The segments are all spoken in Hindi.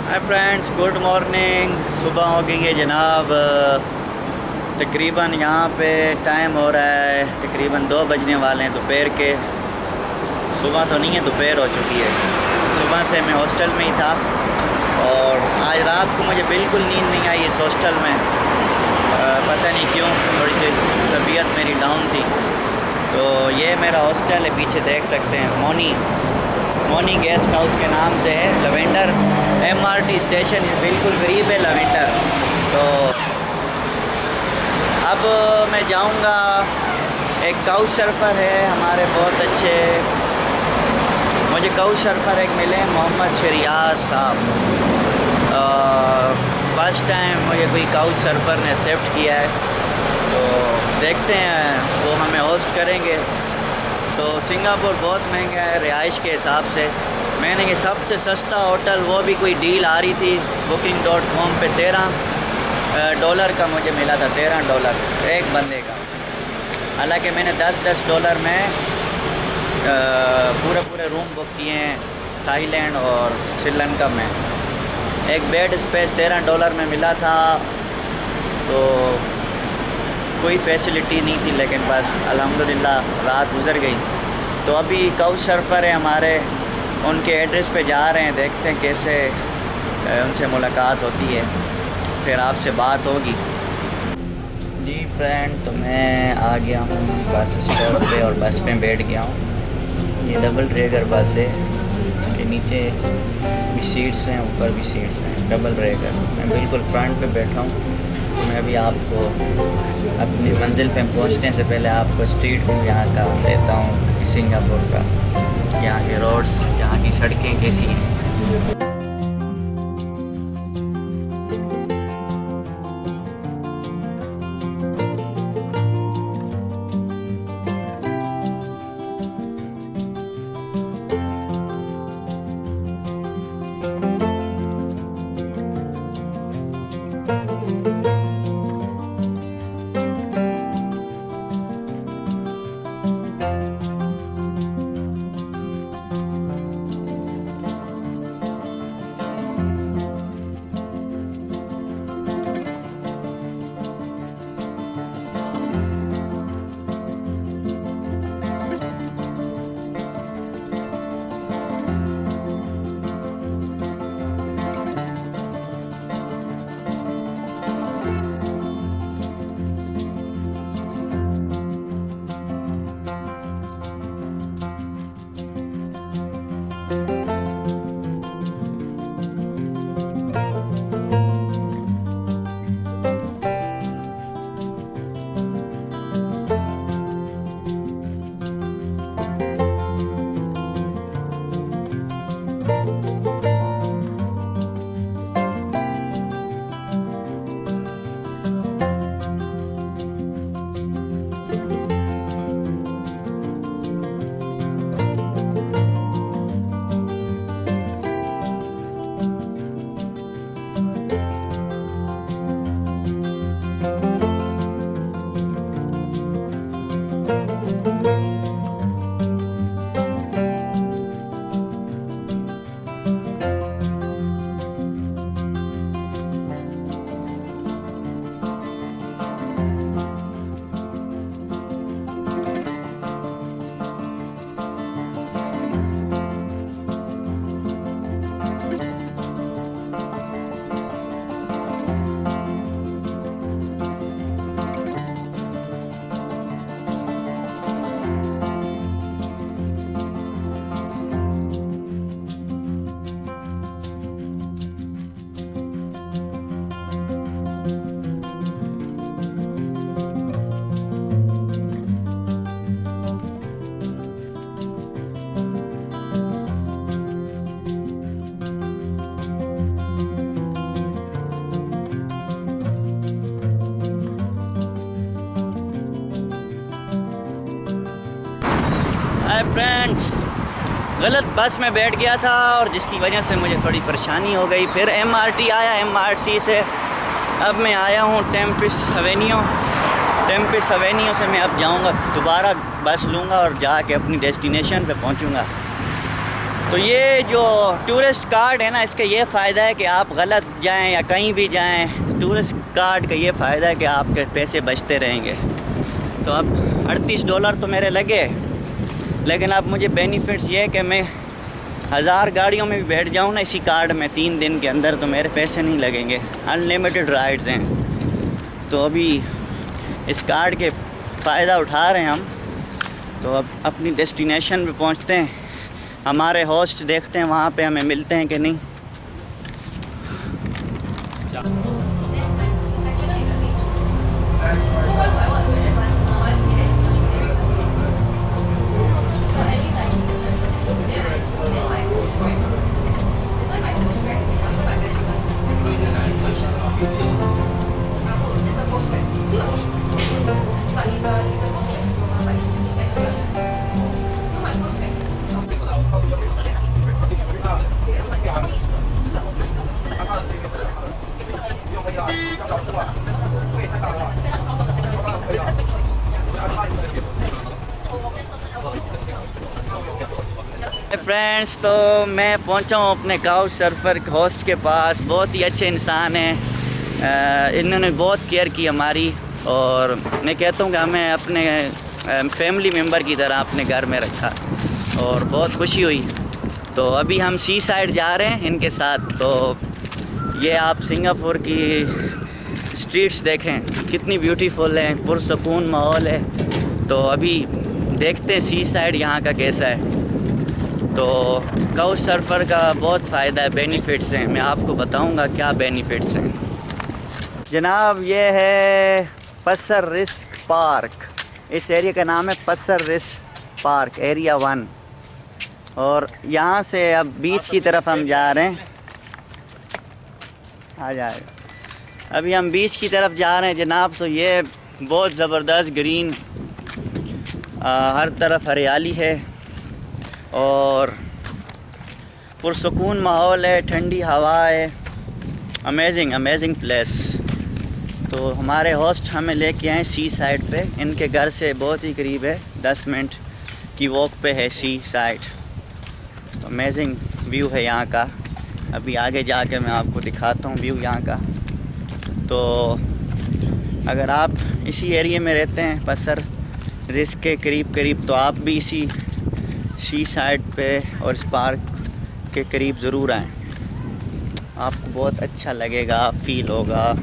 Hi friends, good morning. सुबह हो गई है जनाब। तकरीबन यहाँ पे टाइम हो रहा है तकरीबन 2 बजने वाले हैं दोपहर के। सुबह तो नहीं है, दोपहर हो चुकी है। सुबह से मैं हॉस्टल में ही था और आज रात को मुझे बिल्कुल नींद नहीं आई इस हॉस्टल में। पता नहीं क्यों, थोड़ी सी तबीयत मेरी डाउन थी। तो ये मेरा हॉस्टल है, पीछे देख सकते हैं। मोनी गेस्ट हाउस के नाम से है। लवेंडर MRT स्टेशन बिल्कुल करीब है लवेंडर। तो अब मैं जाऊंगा। एक काउच सर्फर है हमारे बहुत अच्छे, मुझे काउच सर्फर एक मिले, मोहम्मद शरियार साहब। फर्स्ट टाइम मुझे कोई काउच सर्फर ने एक्सेप्ट किया है, तो देखते हैं वो हमें होस्ट करेंगे। तो सिंगापुर बहुत महंगा है रिहाइश के हिसाब से। मैंने ये सबसे सस्ता होटल, वो भी कोई डील आ रही थी booking.com पे, $13 का मुझे मिला था। $13 एक बंदे का। हालांकि मैंने $10 में पूरे रूम बुक किए हैं थाईलैंड और श्रीलंका में। एक बेड स्पेस $13 में मिला था। तो कोई फैसिलिटी नहीं थी, लेकिन बस अल्हम्दुलिल्लाह रात गुजर गई। तो अभी काउच सर्फर है हमारे, उनके एड्रेस पे जा रहे हैं। देखते हैं कैसे उनसे मुलाकात होती है, फिर आपसे बात होगी। जी फ्रेंड, तो मैं आ गया हूँ बस स्टॉप पे और बस में बैठ गया हूँ। ये डबल रेगर बस है, इसके नीचे भी सीट्स हैं, ऊपर भी सीट्स हैं। डबल रेगर। मैं बिल्कुल फ्रंट पे बैठा हूँ। मैं अभी आपको अपनी मंजिल पे पहुंचने से पहले आपको स्ट्रीट व्यू यहाँ का देता हूँ, सिंगापुर का। यहाँ के रोड्स, यहाँ की सड़कें कैसी हैं। हाय फ्रेंड्स, गलत बस में बैठ गया था और जिसकी वजह से मुझे थोड़ी परेशानी हो गई। फिर MRT आया, MRT से अब मैं आया हूँ टेम्पिस एवेन्यू से मैं अब जाऊँगा, दोबारा बस लूँगा और जाके अपनी डेस्टिनेशन पे पहुँचूँगा। तो ये जो टूरिस्ट कार्ड है ना, इसका ये फ़ायदा है कि आप गलत जाएं या कहीं भी जाएं, टूरिस्ट कार्ड का ये फ़ायदा है कि आपके पैसे बचते रहेंगे। तो अब $38 तो मेरे लगे, लेकिन अब मुझे बेनिफिट्स ये है कि मैं 1000 गाड़ियों में भी बैठ जाऊँ ना इसी कार्ड में 3 दिन के अंदर, तो मेरे पैसे नहीं लगेंगे। अनलिमिटेड राइड्स हैं। तो अभी इस कार्ड के फ़ायदा उठा रहे हैं हम। तो अब अपनी डेस्टिनेशन पे पहुंचते हैं, हमारे होस्ट देखते हैं वहाँ पे हमें मिलते हैं कि नहीं। फ्रेंड्स, तो मैं पहुंचा हूँ अपने काउच सर्फर होस्ट के पास। बहुत ही अच्छे इंसान हैं, इन्होंने बहुत केयर की हमारी, और मैं कहता हूँ कि हमें अपने फैमिली मेम्बर की तरह अपने घर में रखा और बहुत खुशी हुई। तो अभी हम सी साइड जा रहे हैं इनके साथ। तो ये आप सिंगापुर की स्ट्रीट्स देखें कितनी ब्यूटीफुल है, पुरसकून माहौल है। तो अभी देखते हैं सी साइड यहाँ का कैसा है। तो काउच सर्फर का बहुत फ़ायदा है, बेनिफिट्स हैं, मैं आपको बताऊंगा क्या बेनिफिट्स हैं। जनाब ये है पसर रिस्क पार्क, इस एरिया का नाम है पसर रिस्क पार्क एरिया 1। और यहाँ से अब बीच की तरफ हम जा रहे हैं, आ जाए अभी हम बीच की तरफ जा रहे हैं जनाब। तो ये बहुत ज़बरदस्त ग्रीन, हर तरफ हरियाली है और पुरसकून माहौल है, ठंडी हवा है, अमेजिंग प्लेस। तो हमारे होस्ट हमें लेके आए सी साइड पे, इनके घर से बहुत ही करीब है, 10 मिनट की वॉक पे है सी साइड। तो अमेजिंग व्यू है यहाँ का। अभी आगे जाके मैं आपको दिखाता हूँ व्यू यहाँ का। तो अगर आप इसी एरिया में रहते हैं पसर रिस्क के करीब, तो आप भी इसी सी साइड पे और इस पार्क के करीब ज़रूर आएँ, आपको बहुत अच्छा लगेगा, फील होगा।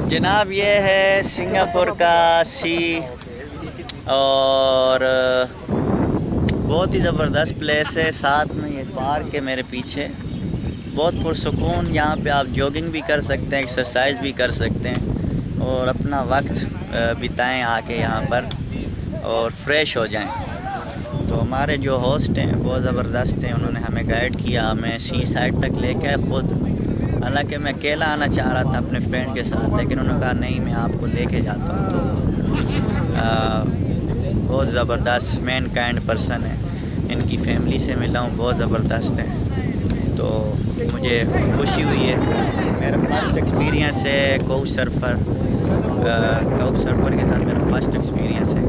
जनाब ये है सिंगापुर का सी, और बहुत ही ज़बरदस्त प्लेस है। साथ में ये पार्क है मेरे पीछे, बहुत पुरसकून। यहाँ पे आप जॉगिंग भी कर सकते हैं, एक्सरसाइज भी कर सकते हैं और अपना वक्त बिताएं आके यहाँ पर और फ्रेश हो जाएं। तो हमारे जो होस्ट हैं बहुत ज़बरदस्त हैं, उन्होंने हमें गाइड किया, हमें सी साइड तक लेके आए खुद। हालांकि मैं अकेला आना चाह रहा था अपने फ्रेंड के साथ, लेकिन उन्होंने कहा नहीं मैं आपको लेके जाता हूँ। तो बहुत ज़बरदस्त मैन काइंड पर्सन है, इनकी फैमिली से मिला हूँ, बहुत ज़बरदस्त हैं। तो मुझे खुशी हुई है, मेरा फर्स्ट एक्सपीरियंस है काउच सर्फर के साथ, मेरा फर्स्ट एक्सपीरियंस है।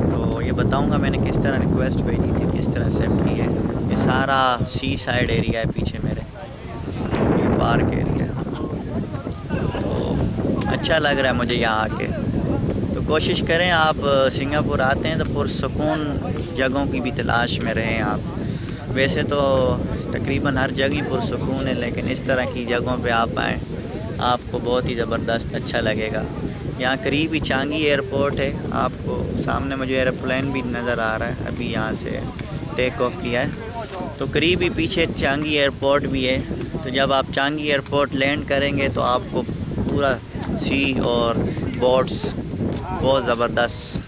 तो ये बताऊंगा मैंने किस तरह रिक्वेस्ट भेजी थी, किस तरह एक्सेप्ट की है। ये सारा सी साइड एरिया है पीछे मेरे, ये पार्क एरिया। तो अच्छा लग रहा है मुझे यहाँ आके। तो कोशिश करें आप सिंगापुर आते हैं तो पुरसकून जगहों की भी तलाश में रहें आप। वैसे तो तकरीबन हर जगह पुरसकून है, लेकिन इस तरह की जगहों पे आप आएँ, आपको बहुत ही ज़बरदस्त अच्छा लगेगा। यहाँ करीब ही चांगी एयरपोर्ट है, आपको सामने मुझे एरोप्लेन भी नज़र आ रहा है, अभी यहाँ से टेक ऑफ किया है। तो करीब ही पीछे चांगी एयरपोर्ट भी है। तो जब आप चांगी एयरपोर्ट लैंड करेंगे तो आपको पूरा सी और बोट्स बहुत ज़बरदस्त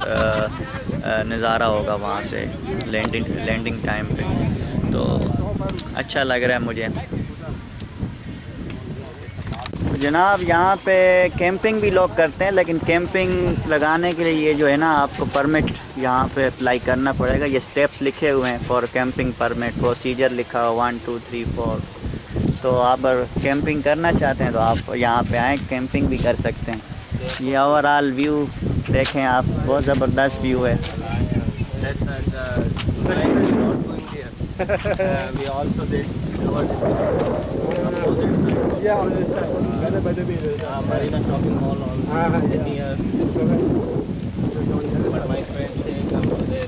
नज़ारा होगा वहाँ से लैंडिंग टाइम पे। तो अच्छा लग रहा है मुझे। जनाब यहाँ पे कैंपिंग भी लोग करते हैं, लेकिन कैंपिंग लगाने के लिए ये जो है ना आपको परमिट यहाँ पे अप्लाई करना पड़ेगा। ये स्टेप्स लिखे हुए हैं फॉर कैंपिंग परमिट, प्रोसीजर लिखा हुआ 1 2 3 4। तो आप अगर कैंपिंग करना चाहते हैं तो आप यहाँ पे आएँ, कैंपिंग भी कर सकते हैं। ये ओवरऑल व्यू देखें आप, बहुत ज़बरदस्त व्यू है। That's and tonight we're not going there. We also did opposite side. Yeah, on this side. Better by the beach. Marina shopping mall also near. But my friends say come to there.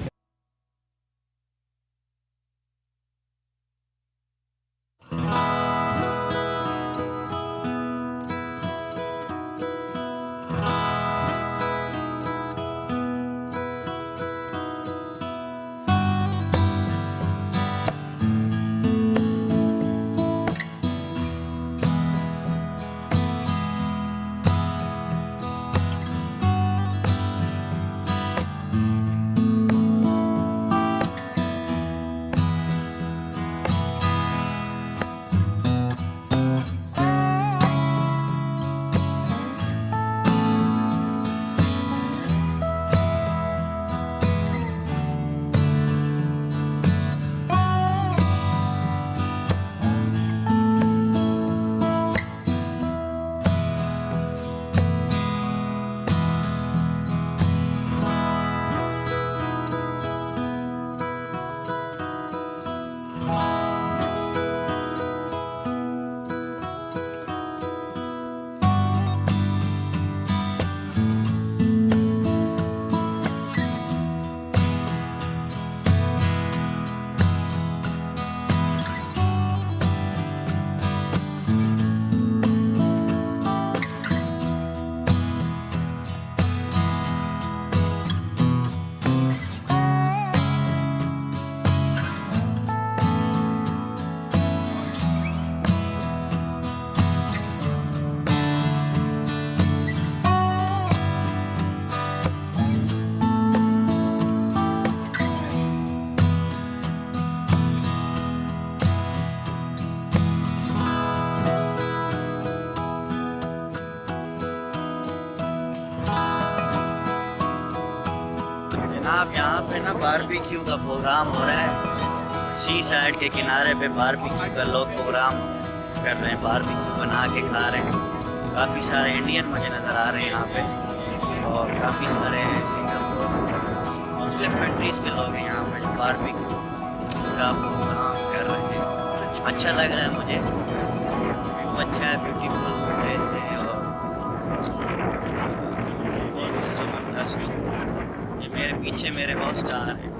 जनाब यहाँ पे ना बारबेक्यू का प्रोग्राम हो रहा है। सी साइड के किनारे पे बारबेक्यू का लोग प्रोग्राम कर रहे हैं, बारबेक्यू बना के खा रहे हैं। काफ़ी सारे इंडियन मुझे नज़र आ रहे हैं यहाँ पे, और काफ़ी सारे सिंगापुर मुस्लिम कंट्रीज़ के लोग हैं यहाँ पे जो बारबेक्यू का प्रोग्राम कर रहे हैं। अच्छा लग रहा है मुझे, व्यू अच्छा है, ब्यूटीफुल प्लेस है और बहुत ज़बरदस्त। मेरे पीछे मेरे होस्ट आ रहे हैं,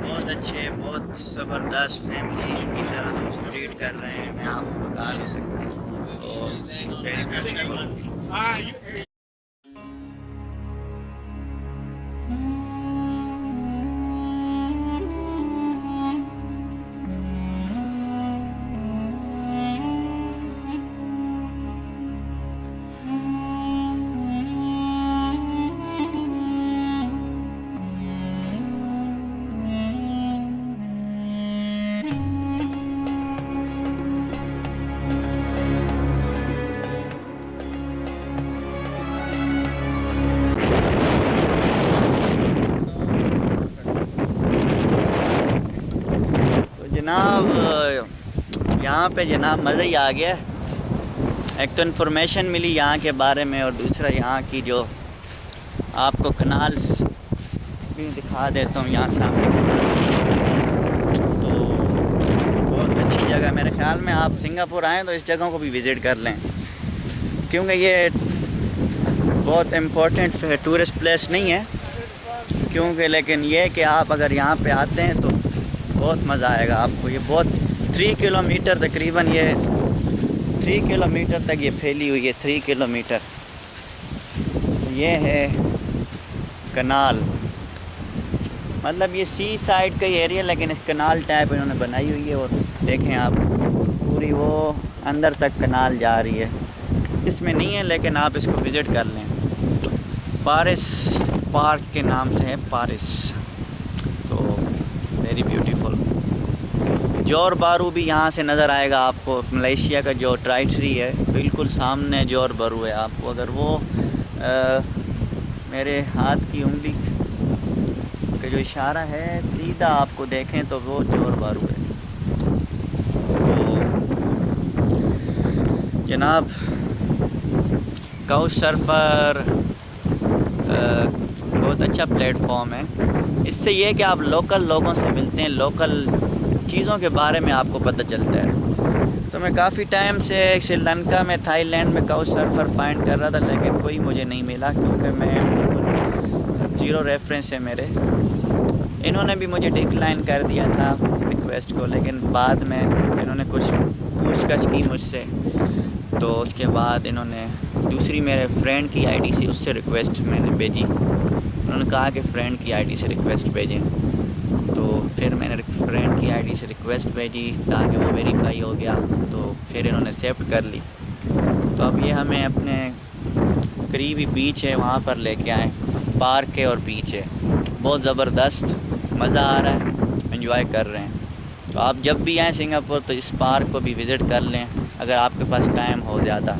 बहुत अच्छे, बहुत ज़बरदस्त फैमिली की तरह ट्रीट कर रहे हैं। मैं आपको बता नहीं सकता, तो वेरी ब्यूटीफुल। जनाब यहाँ पे जनाब मज़ा ही आ गया। एक तो इन्फॉर्मेशन मिली यहाँ के बारे में, और दूसरा यहाँ की जो आपको कनाल्स भी दिखा देता हूँ यहाँ सामने कनाल्स। तो बहुत अच्छी जगह, मेरे ख्याल में आप सिंगापुर आएँ तो इस जगह को भी विज़िट कर लें, क्योंकि ये बहुत इम्पोर्टेंट टूरिस्ट प्लेस नहीं है क्योंकि, लेकिन ये कि आप अगर यहाँ पे आते हैं तो बहुत मज़ा आएगा आपको। ये बहुत 3 किलोमीटर तकरीबन, ये 3 किलोमीटर तक ये फैली हुई है, 3 किलोमीटर। ये है कनाल, मतलब ये सी साइड का एरिया, लेकिन इस कनाल टाइप इन्होंने बनाई हुई है। और देखें आप, पूरी वो अंदर तक कनाल जा रही है। इसमें नहीं है लेकिन आप इसको विज़िट कर लें। पारिस पार्क के नाम से है, पारिस। तो वेरी ब्यूटीफुल। जोर बारू भी यहाँ से नज़र आएगा आपको। मलेशिया का जो ट्राई ट्री है बिल्कुल सामने जोर बारू है। आपको अगर वो मेरे हाथ की उंगली का जो इशारा है सीधा आपको देखें तो वो जोर बारू है। तो जनाब काउच सर्फर, बहुत अच्छा प्लेटफॉर्म है। इससे ये है कि आप लोकल लोगों से मिलते हैं, लोकल चीज़ों के बारे में आपको पता चलता है। तो मैं काफ़ी टाइम से श्रीलंका में, थाईलैंड में काउच सर्फर फाइंड कर रहा था, लेकिन कोई मुझे नहीं मिला क्योंकि मैं ज़ीरो रेफरेंस है मेरे। इन्होंने भी मुझे डिक्लाइन कर दिया था रिक्वेस्ट को, लेकिन बाद में इन्होंने कुछ पूछताछ की मुझसे, तो उसके बाद इन्होंने दूसरी मेरे फ्रेंड की आईडी से उससे रिक्वेस्ट मैंने भेजी। उन्होंने कहा कि फ्रेंड की आईडी से रिक्वेस्ट भेजें, तो फिर मैंने फ्रेंड की आईडी से रिक्वेस्ट भेजी ताकि वो वेरीफाई हो गया, तो फिर इन्होंने एक्सेप्ट कर ली। तो अब ये हमें अपने करीबी बीच है वहाँ पर लेके आए। पार्क है और बीच है, बहुत ज़बरदस्त मज़ा आ रहा है, एंजॉय कर रहे हैं। तो आप जब भी आएँ सिंगापुर तो इस पार्क को भी विज़िट कर लें अगर आपके पास टाइम हो ज़्यादा।